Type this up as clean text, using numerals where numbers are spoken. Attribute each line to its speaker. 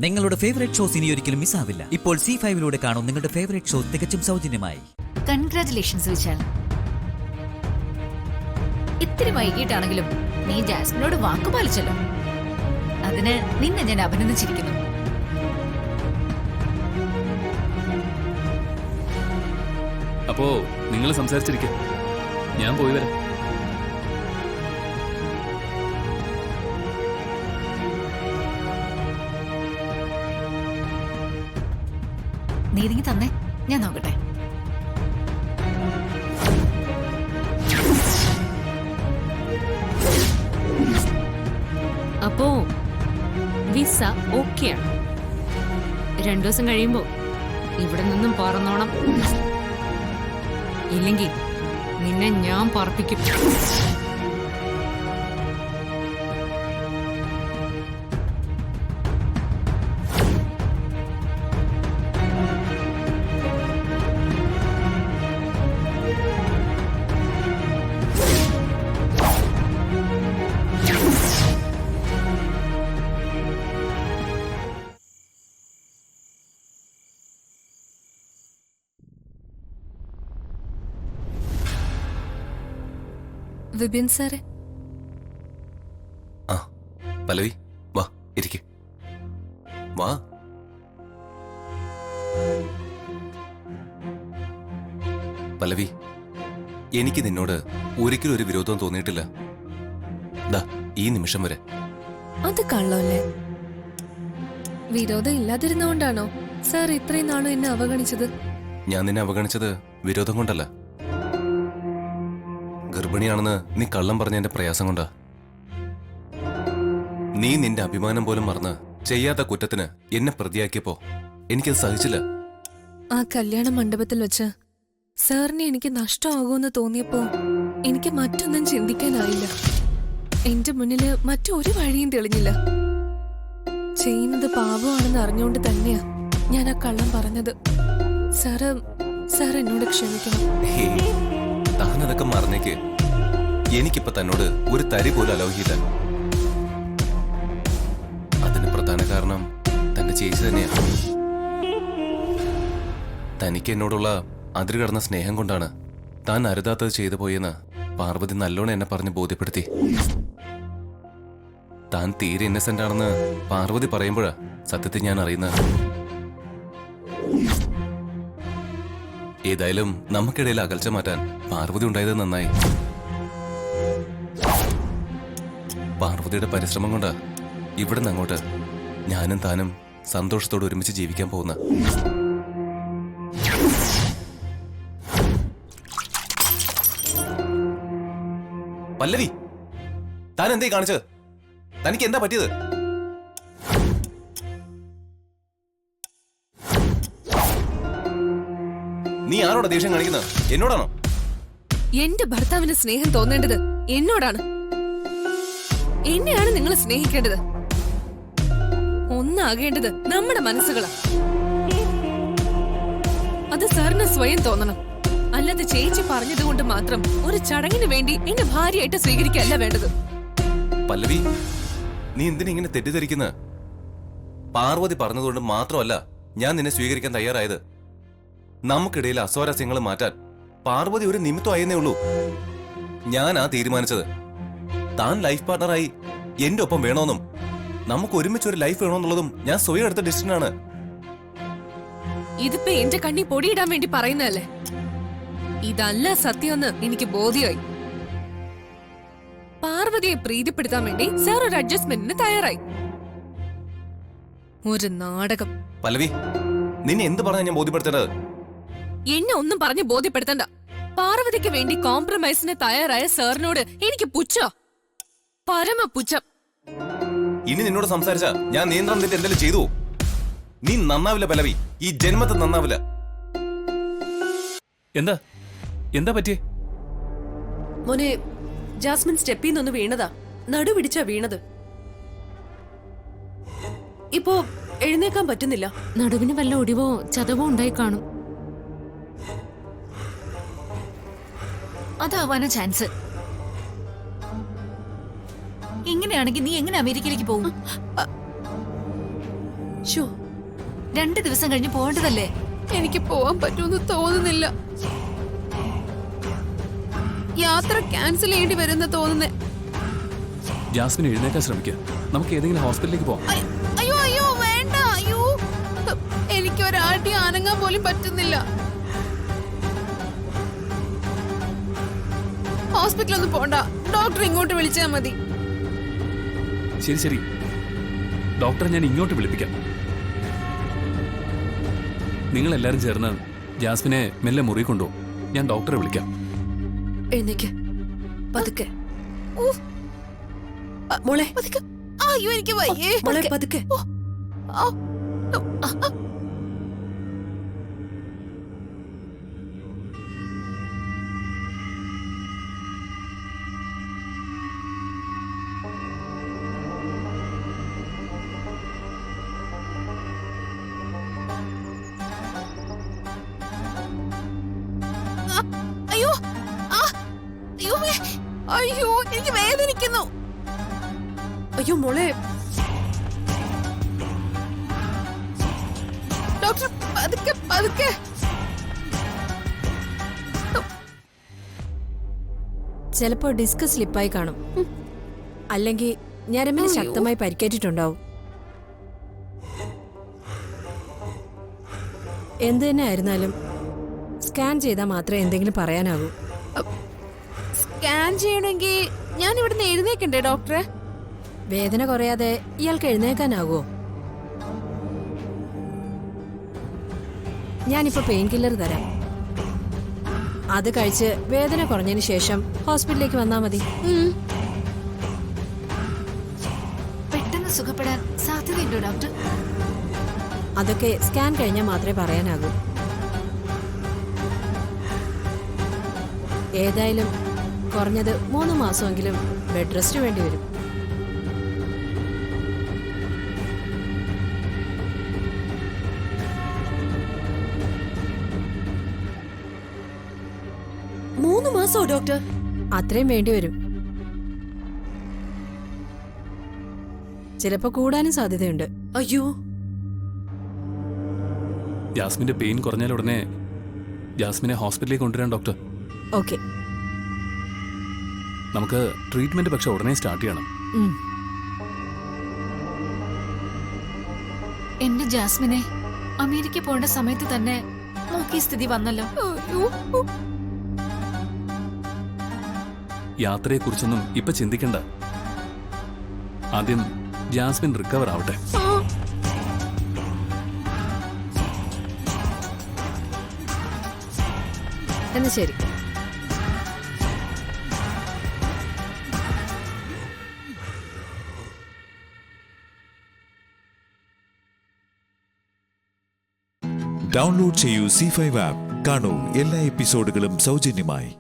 Speaker 1: നിങ്ങളുടെ favourite shows ഇനി ഒരിക്കലും മിസ്സാവില്ല. ഇപ്പോൾ C5 കാണും നിങ്ങളുടെ ഫേവറേറ്റ് ഷോ തികച്ചും സൗജന്യമായി.
Speaker 2: കൺഗ്രാറ്റുലേഷൻസ് വിശാൽ. ഇത്തിരി വൈകിട്ടാണെങ്കിലും നീ ജാസ്മിനോട് വാക്ക് പാലിച്ചല്ലോ. അതിന് നിന്നെ ഞാൻ അഭിനന്ദിച്ചിരിക്കുന്നു.
Speaker 3: അപ്പോ നിങ്ങൾ സംസാരിച്ചിരിക്കും, ഞാൻ പോയി വരാം.
Speaker 2: നീ ഇതിങ്ങി തന്നെ, ഞാൻ നോക്കട്ടെ.
Speaker 4: അപ്പോ വിസ ഓക്കെയാണ്. 2 ദിവസം കഴിയുമ്പോ ഇവിടെ നിന്നും പറന്നോണം. ഇല്ലെങ്കിൽ നിന്നെ ഞാൻ പറപ്പിക്കും.
Speaker 5: വിപിൻ സാറേ.
Speaker 6: ആ പല്ലവി, വാ ഇരിക്ക്. വാ. പല്ലവി, എനിക്ക് നിന്നോട് ഒരിക്കലും ഒരു വിരോധം തോന്നിയിട്ടില്ല. ദാ ഈ നിമിഷം വരെ.
Speaker 5: അത് കള്ളല്ലേ? വിരോധം ഇല്ലാതിരുന്നോണ്ടാണോ സാർ ഇത്രയും നാളും എന്നെ അവഗണിച്ചത്?
Speaker 6: ഞാൻ നിന്നെ അവഗണിച്ചത് വിരോധം കൊണ്ടല്ല. ഗർഭിണിയാണെന്ന് നീ കള്ളം പറഞ്ഞ എന്റെ പ്രയാസം കൊണ്ടാ. നീ നിന്റെ അഭിമാനം പോലും മറന്ന് ചെയ്യാത്ത കുറ്റത്തിന് എന്നെ പ്രതിയാക്കിയപ്പോ എനിക്കത് സഹിച്ചില്ല.
Speaker 5: ആ കല്യാണ മണ്ഡപത്തിൽ വെച്ച് സാറിനെ എനിക്ക് നഷ്ടമാകുമെന്ന് തോന്നിയപ്പോ എനിക്ക് മറ്റൊന്നും ചിന്തിക്കാനായില്ല. എന്റെ മുന്നില് മറ്റൊരു വഴിയും തെളിഞ്ഞില്ല. ചെയ്യുന്നത് പാപമാണെന്ന് അറിഞ്ഞുകൊണ്ട് തന്നെയാ ഞാൻ ആ കള്ളം പറഞ്ഞത്. സാർ എന്നോട് ക്ഷമിക്കണം.
Speaker 6: താനതൊക്കെ മറന്നേക്ക്. എനിക്കിപ്പോ തന്നോട് ഒരു തരി പോലും അലോഹിയില്ല. അതിന് പ്രധാന കാരണം തന്റെ ചേച്ചി തന്നെയാ. തനിക്ക് എന്നോടുള്ള അതിര് കടന്ന സ്നേഹം കൊണ്ടാണ് താൻ അരുതാത്തത് ചെയ്തു പോയെന്ന് പാർവതി നല്ലോണം എന്നെ പറഞ്ഞ് ബോധ്യപ്പെടുത്തി. താൻ തീരെ ഇന്നസെന്റ് ആണെന്ന് പാർവതി പറയുമ്പോഴാ സത്യത്തിൽ ഞാൻ അറിയുന്നത്. ഏതായാലും നമുക്കിടയിൽ അകൽച്ച മാറ്റാൻ പാർവതി ഉണ്ടായത് നന്നായി. പാർവതിയുടെ പരിശ്രമം കൊണ്ടാ ഇവിടെ നിന്ന് അങ്ങോട്ട് ഞാനും താനും സന്തോഷത്തോടെ ഒരുമിച്ച് ജീവിക്കാൻ പോകുന്ന. പല്ലവി, താൻ എന്തേ കാണിച്ചത്? തനിക്ക് എന്താ പറ്റിയത്? നീ ആരോടാ ദേഷ്യം കാണിക്കുന്നത്? എന്നോടാണോ?
Speaker 5: എന്റെ ഭർത്താവിന് സ്നേഹം തോന്നേണ്ടത് എന്നോടാണ്. എന്നെയാണ് നിങ്ങൾ സ്നേഹിക്കേണ്ടത്. ഒന്നാകേണ്ടത് നമ്മുടെ മനസ്സുകളാ. അത് സാറിന് സ്വയം തോന്നണം. അല്ലാതെ ചേച്ചി പറഞ്ഞതുകൊണ്ട് മാത്രം ഒരു ചടങ്ങിന് വേണ്ടി എന്നെ ഭാര്യയായിട്ട് സ്വീകരിക്കല്ല വേണ്ടത്.
Speaker 6: പല്ലവി, നീ എന്തിനാ ഇങ്ങനെ തെറ്റിദ്ധരിക്കുന്നത്? പാർവതി പറഞ്ഞതുകൊണ്ട് മാത്രമല്ല ഞാൻ നിന്നെ സ്വീകരിക്കാൻ തയ്യാറായത്. നമുക്കിടയിൽ അസ്വാരസ്യങ്ങൾ മാറ്റാൻ പാർവതി ഒരു നിമിത്തമായെന്നേ ഉള്ളൂ. ഞാനാ തീരുമാനിച്ചത്. താൻ ലൈഫ് പാർട്ണറായി എന്റെ ഒപ്പം വേണമെന്നും നമുക്ക് ഒരുമിച്ച് ഒരു ലൈഫ് വേണമെന്നുള്ളതും ഞാൻ സ്വയം എടുത്ത ഡിസിഷനാണ്.
Speaker 5: ഇതിപ്പോ എന്റെ കണ്ണി പൊടിയിടാൻ വേണ്ടി പറയുന്നതല്ലേ? ഇതല്ല സത്യമെന്ന് എനിക്ക് ബോധ്യമായി. പാർവതിയെ പ്രീതിപ്പെടുത്താൻ വേണ്ടി സാർ ഒരു അഡ്ജസ്റ്റ്മെന്റിന് തയ്യാറായി. ഒരു നാടകം.
Speaker 6: പല്ലവി, നിന്നെ എന്ത് പറഞ്ഞാ ഞാൻ ബോധ്യപ്പെടുത്തേണ്ടത്?
Speaker 5: എന്നെ ഒന്നും പറഞ്ഞ് ബോധ്യപ്പെടുത്തണ്ട. പാർവതിക്ക് വേണ്ടി കോംപ്രമൈസിന് തയ്യാറായ സാറിനോട് എനിക്ക് പുച്ഛം, പരമ പുച്ഛം.
Speaker 6: ഇനി നിന്നോട് സംസാരിച്ച ഞാൻ നിയന്ത്രണം തെറ്റ് എന്തെങ്കിലും ചെയ്തു. നീ നന്നാവില്ല പല്ലവി, ഈ ജന്മത്തിൽ നന്നാവില്ല.
Speaker 3: എന്താ എന്താ പറ്റിയേ?
Speaker 7: മോനെ, ജാസ്മിൻ സ്റ്റെപ്പിൽ നിന്ന് വീണതാ. നടുപിടിച്ചാ വീണത്. ഇപ്പോ എഴുന്നേക്കാൻ പറ്റുന്നില്ല.
Speaker 4: നടുവിന് വല്ല ഒടിവോ ചതവോ ഉണ്ടായി കാണും.
Speaker 2: അതാവാനാ ചാൻസ്. ഇങ്ങനെയാണെങ്കിൽ നീ എങ്ങനെ അമേരിക്കയിലേക്ക് പോകും?
Speaker 7: ശോ,
Speaker 2: 2 ദിവസം കഴിഞ്ഞ് പോകേണ്ടതല്ലേ?
Speaker 5: എനിക്ക് പോവാൻ പറ്റുമെന്ന് തോന്നുന്നില്ല. യാത്ര ക്യാൻസൽ ചെയ്യേണ്ടി വരുന്ന തോന്നുന്നേ.
Speaker 3: ജാസ്മിൻ എഴുന്നേക്കാൻ ശ്രമിക്കുക. നമുക്ക് ഏതെങ്കിലും ഹോസ്പിറ്റലിലേക്ക് പോവാം.
Speaker 5: അയ്യോ അയ്യോ വേണ്ട. അയ്യോ, എനിക്ക് ഒരാട്ടി അനങ്ങാൻ പോലും പറ്റുന്നില്ല. ഹോസ്പിറ്റലൊന്നും പോണ്ട, ഡോക്ടർ ഇങ്ങോട്ട് വിളിച്ചാൽ മതി.
Speaker 3: ശരി ശരി, ഡോക്ടറെ ഞാൻ ഇങ്ങോട്ട് വിളിപ്പിക്കാം. നിങ്ങൾ എല്ലാരും ചേർന്ന് ജാസ്മിനെ മെല്ലെ മുറി കൊണ്ടുപോകും. ഞാൻ ഡോക്ടറെ വിളിക്കാം.
Speaker 7: എഴുന്നേക്ക്, പതുക്കെ. മോളെ
Speaker 5: പതുക്കെ. അയ്യോ എനിക്ക് വയ്യേ.
Speaker 7: മോളെ പതുക്കെ.
Speaker 5: ആ, അയ്യോ അയ്യോ അയ്യോ എനിക്ക് വേദനിക്കുന്നു.
Speaker 7: അയ്യോ മോളെ,
Speaker 5: ഡോക്ടർ പതുക്കെ പതുക്കെ.
Speaker 8: ചിലപ്പോ ഡിസ്ക് സ്ലിപ്പായി കാണും, അല്ലെങ്കിൽ ഞരമ്പിന് ശക്തമായി പരിക്കേറ്റിട്ടുണ്ടാവും. എന്ത് തന്നെ ആയിരുന്നാലും സ്കാൻ ചെയ്താൽ മാത്രമേ എന്തെങ്കിലും പറയാനാകൂ.
Speaker 5: സ്കാൻ ചെയ്യണമെങ്കിൽ ഞാൻ ഇവിടുന്ന് എഴുന്നേക്കണ്ടേ ഡോക്ടറെ?
Speaker 8: വേദന കുറയാതെ ഇയാൾക്ക് എഴുന്നേക്കാനാകുമോ? ഞാനിപ്പോ പെയിൻ കില്ലർ തരാം. അത് കഴിച്ച് വേദന കുറഞ്ഞതിന് ശേഷം ഹോസ്പിറ്റലിലേക്ക് വന്നാൽ മതി.
Speaker 2: പെട്ടെന്ന് സുഖപ്പെടാൻ സാധ്യതയുണ്ടോ ഡോക്ടർ?
Speaker 8: അതൊക്കെ സ്കാൻ കഴിഞ്ഞാൽ മാത്രമേ പറയാനാകൂ. ഏതായാലും കുറഞ്ഞത് 3 മാസമെങ്കിലും ബെഡ് റെസ്റ്റ് വേണ്ടി വരും.
Speaker 7: മൂന്ന് മാസോ ഡോക്ടർ?
Speaker 8: അത്രയും വേണ്ടി വരും. ചിലപ്പോ കൂടാനും സാധ്യതയുണ്ട്.
Speaker 7: അയ്യോ,
Speaker 3: ജാസ്മിന്റെ പെയിൻ കുറഞ്ഞാൽ ഉടനെ ജാസ്മിനെ ഹോസ്പിറ്റലിലേക്ക് കൊണ്ടുവരാൻ ഡോക്ടർ.
Speaker 8: ഓക്കെ.
Speaker 3: നമുക്ക് ട്രീറ്റ്മെന്റ് പക്ഷെ ഉടനെ സ്റ്റാർട്ട് ചെയ്യണം.
Speaker 2: എന്റെ ജാസ്മിനെ അമേരിക്ക പോകേണ്ട സമയത്ത് തന്നെ നോക്കിയ സ്ഥിതി വന്നല്ലോ.
Speaker 3: യാത്രയെക്കുറിച്ചൊന്നും ഇപ്പൊ ചിന്തിക്കണ്ട. ആദ്യം ജാസ്മിൻ റിക്കവർ ആവട്ടെ.
Speaker 8: എന്നാ ശരി.
Speaker 9: ഡൗൺലോഡ് ചെയ്യൂ C5 ആപ്പ്. കാണൂ എല്ലാ എപ്പിസോഡുകളും സൗജന്യമായി.